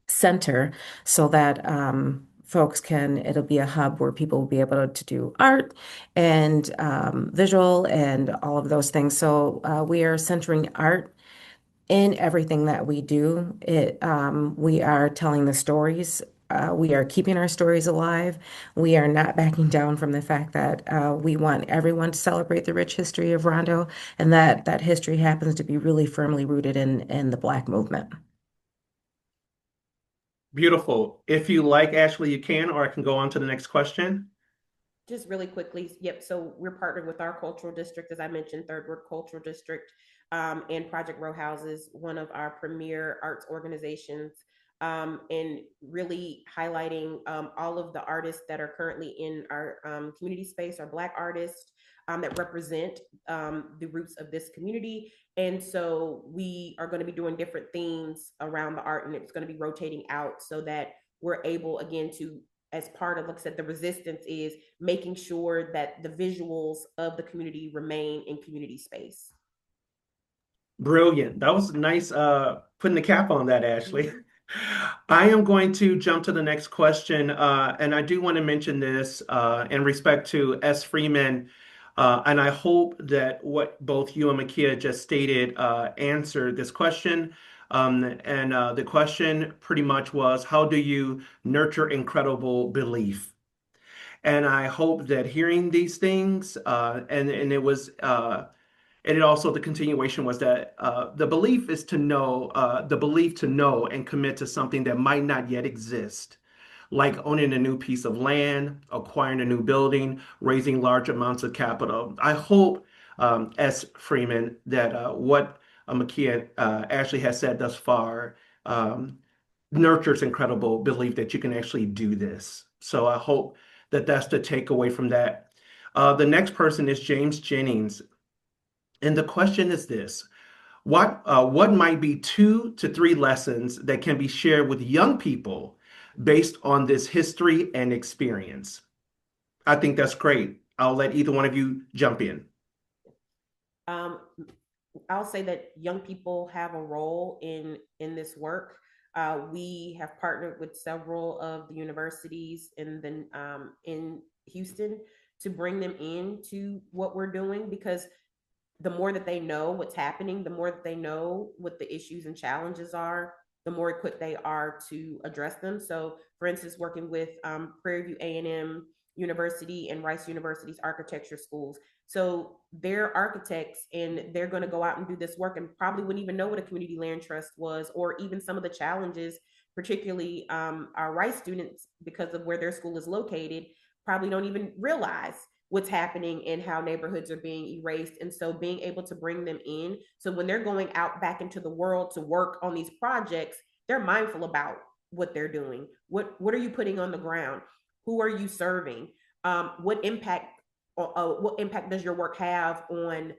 center so that folks can, it'll be a hub where people will be able to do art and visual and all of those things. So we are centering art in everything that we do. We are telling the stories. We are keeping our stories alive. We are not backing down from the fact that we want everyone to celebrate the rich history of Rondo, and that history happens to be really firmly rooted in the Black movement. Beautiful. If you like, Ashley, you can, or I can go on to the next question. Just really quickly, yep. So we're partnered with our cultural district, as I mentioned, Third Ward Cultural District, and Project Row Houses, one of our premier arts organizations, and really highlighting all of the artists that are currently in our community space, our Black artists that represent the roots of this community. And so we are going to be doing different themes around the art, and it's going to be rotating out so that we're able, again, to, as part of, like I said, the resistance is making sure that the visuals of the community remain in community space. Brilliant. That was nice putting the cap on that, Ashley. I am going to jump to the next question, and I do want to mention this in respect to S. Freeman, and I hope that what both you and Mikeya just stated answered this question. And the question pretty much was, how do you nurture incredible belief? And I hope that hearing these things, and it was and it also, the continuation was that the belief is to know, the belief to know and commit to something that might not yet exist, like owning a new piece of land, acquiring a new building, raising large amounts of capital. I hope, S. Freeman, that what Mikeya Ashley has said thus far nurtures incredible belief that you can actually do this. So I hope that that's the takeaway from that. The next person is James Jennings. And the question is this: what might be 2 to 3 lessons that can be shared with young people based on this history and experience? I think that's great. I'll let either one of you jump in. Um, I'll say that young people have a role in this work. We have partnered with several of the universities in Houston to bring them into what we're doing, because the more that they know what's happening, the more that they know what the issues and challenges are, the more equipped they are to address them. So, for instance, working with Prairie View A&M University and Rice University's architecture schools. So they're architects, and they're going to go out and do this work, and probably wouldn't even know what a community land trust was, or even some of the challenges, particularly our Rice students, because of where their school is located, probably don't even realize what's happening and how neighborhoods are being erased. And so being able to bring them in, so when they're going out back into the world to work on these projects, they're mindful about what they're doing. What are you putting on the ground? Who are you serving? What impact does your work have on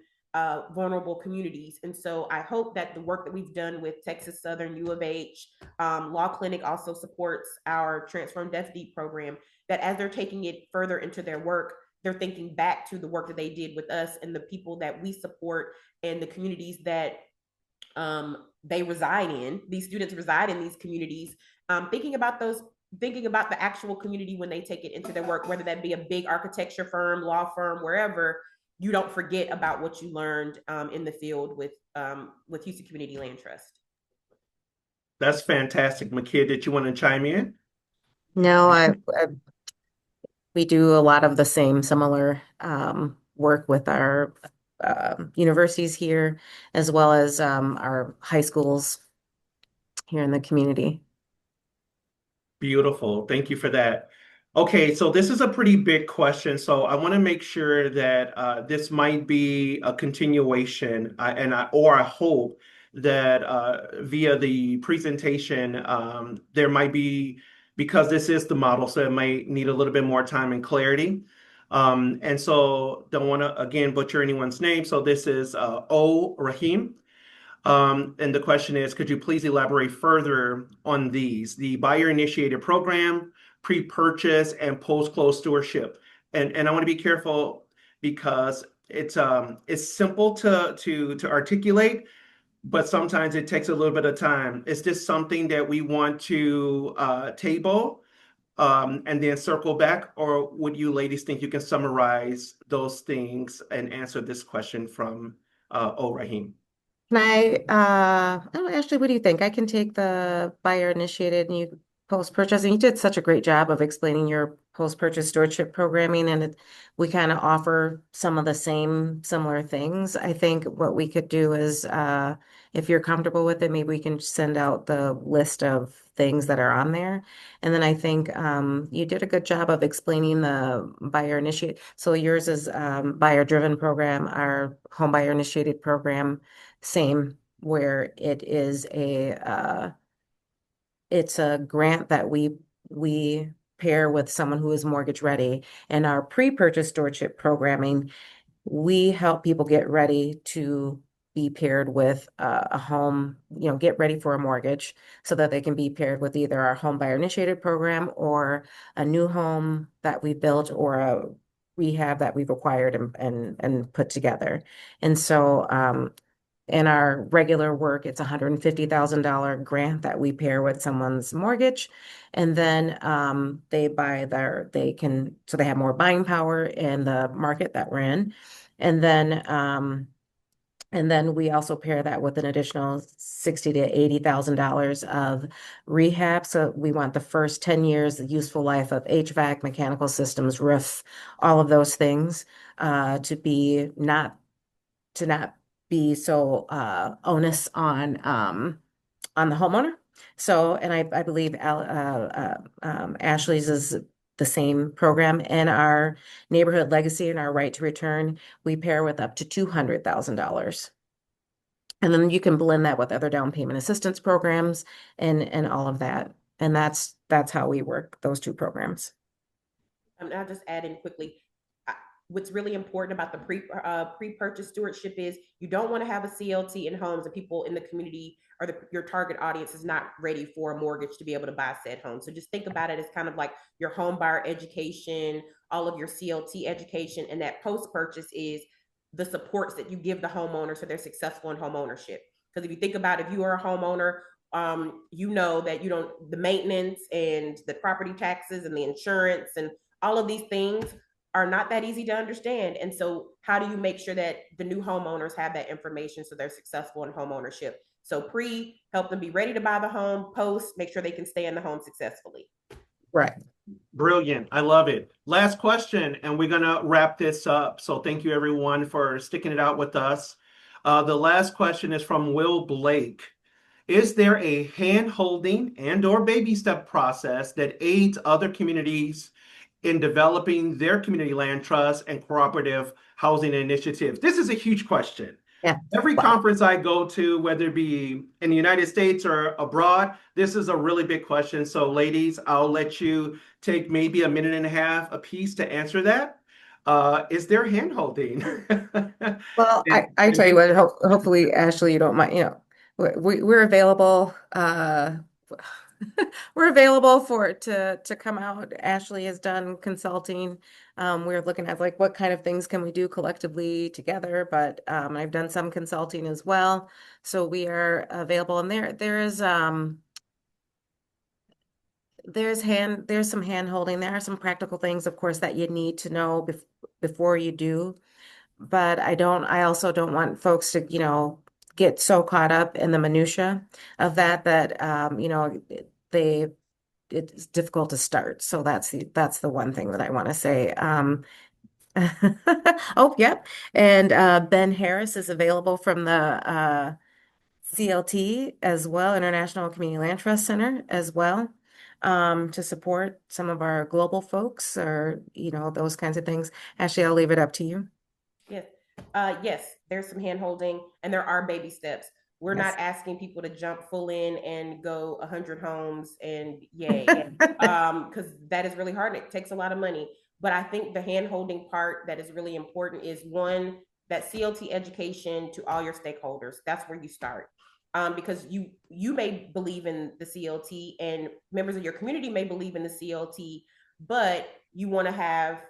vulnerable communities? And so I hope that the work that we've done with Texas Southern, U of H, Law Clinic also supports our Transform Deaf Deep program, that as they're taking it further into their work, they're thinking back to the work that they did with us and the people that we support and the communities that they reside in. These students reside in these communities, thinking about the actual community when they take it into their work, whether that be a big architecture firm, law firm, wherever. you don't forget about what you learned in the field with Houston Community Land Trust. That's fantastic. Mikeya, did you want to chime in? No, we do a lot of the same similar work with our universities here, as well as our high schools here in the community. Beautiful. Thank you for that. Okay, so this is a pretty big question. So I want to make sure that this might be a continuation, or I hope that via the presentation, there might be, because this is the model, so it might need a little bit more time and clarity. And so don't want to again butcher anyone's name. So this is O Rahim. And the question is, could you please elaborate further on these, the buyer-initiated program, pre-purchase, and post-close stewardship? And I want to be careful because it's simple to articulate, but sometimes it takes a little bit of time. Is this something that we want to table and then circle back, or would you ladies think you can summarize those things and answer this question from Rahim? Can oh, Ashley, what do you think? I can take the buyer initiated and you post-purchase. And you did such a great job of explaining your post-purchase stewardship programming, and we kind of offer some of the same similar things. I think what we could do is, if you're comfortable with it, maybe we can send out the list of things that are on there. And then I think you did a good job of explaining the buyer initiate. So yours is buyer-driven program, our home buyer initiated program. Same, where it's a grant that we pair with someone who is mortgage ready. And our pre-purchase stewardship programming, we help people get ready to be paired with a home, get ready for a mortgage so that they can be paired with either our home buyer initiated program or a new home that we built or a rehab that we've acquired and put together. And so in our regular work, it's a $150,000 grant that we pair with someone's mortgage. And then so they have more buying power in the market that we're in. And then we also pair that with an additional $60,000 to $80,000 of rehab. So we want the first 10 years, the useful life of HVAC, mechanical systems, roof, all of those things, to not be so onus on the homeowner. So, and I believe Ashley's is the same program. And our neighborhood legacy and our right to return, we pair with up to $200,000. And then you can blend that with other down payment assistance programs and all of that. And that's how we work those two programs. I'll just add in quickly. What's really important about the pre-purchase stewardship is you don't want to have a CLT in homes and people in the community or your target audience is not ready for a mortgage to be able to buy said home. So just think about it as kind of like your home buyer education, all of your CLT education, and that post-purchase is the supports that you give the homeowner so they're successful in home ownership. Because if you think about if you are a homeowner, you know that you don't the maintenance and the property taxes and the insurance and all of these things are not that easy to understand. And so how do you make sure that the new homeowners have that information so they're successful in home ownership? So pre, help them be ready to buy the home. Post, make sure they can stay in the home successfully. Right. Brilliant. I love it. Last question, and we're going to wrap this up. So thank you, everyone, for sticking it out with us. The last question is from Will Blake. Is there a hand-holding and/or baby step process that aids other communities in developing their community land trust and cooperative housing initiatives? This is a huge question. Yeah. Every Wow. conference I go to, whether it be in the United States or abroad, this is a really big question. So, ladies, I'll let you take maybe a minute and a half a piece to answer that. Is there hand holding? Well, I tell you what, hopefully, Ashley, you don't mind, we're available. We're available to come out. Ashley has done consulting. We're looking at like what kind of things can we do collectively together, but I've done some consulting as well. So we are available, and there's some hand holding. There are some practical things, of course, that you need to know before you do. but I also don't want folks to, get so caught up in the minutia of that, they, it's difficult to start. So that's the one thing that I want to say. Oh, yep. And Ben Harris is available from the CLT as well, International Community Land Trust Center as well, to support some of our global folks or, those kinds of things. Ashley, I'll leave it up to you. Yes. Yes, there's some hand holding and there are baby steps. We're Yes. not asking people to jump full in and go 100 homes and yay, because that is really hard and it takes a lot of money. But I think the hand holding part that is really important is one, that CLT education to all your stakeholders. That's where you start. Because you may believe in the CLT and members of your community may believe in the CLT, but you want to have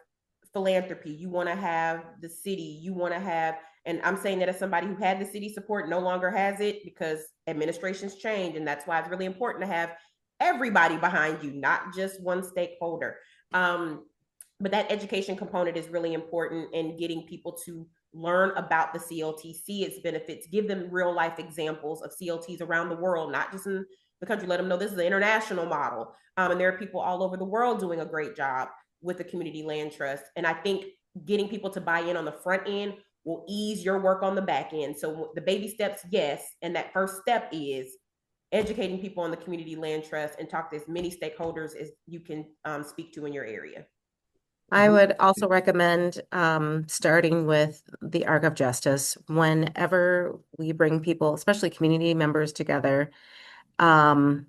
philanthropy, you want to have the city, you want to have, and I'm saying that as somebody who had the city support, no longer has it because administrations change. And that's why it's really important to have everybody behind you, not just one stakeholder. But that education component is really important in getting people to learn about the CLT, see its benefits, give them real life examples of CLTs around the world, not just in the country. Let them know this is an international model. And there are people all over the world doing a great job with the community land trust. And I think getting people to buy in on the front end will ease your work on the back end. So the baby steps, yes. And that first step is educating people on the community land trust and talk to as many stakeholders as you can speak to in your area. I would also recommend starting with the Arc of Justice whenever we bring people, especially community members together. Um,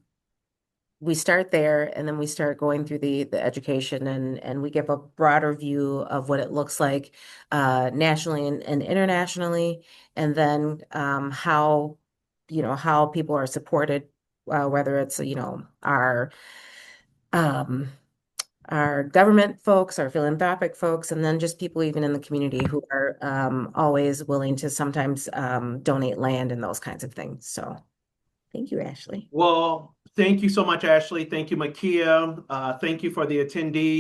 we start there and then we start going through the education and we give a broader view of what it looks like nationally and internationally, and then how people are supported, whether it's um, our government folks, our philanthropic folks, and then just people even in the community who are always willing to sometimes donate land and those kinds of things. So thank you, Ashley. Well, thank you so much, Ashley. Thank you, Mikeya. Thank you for the attendees.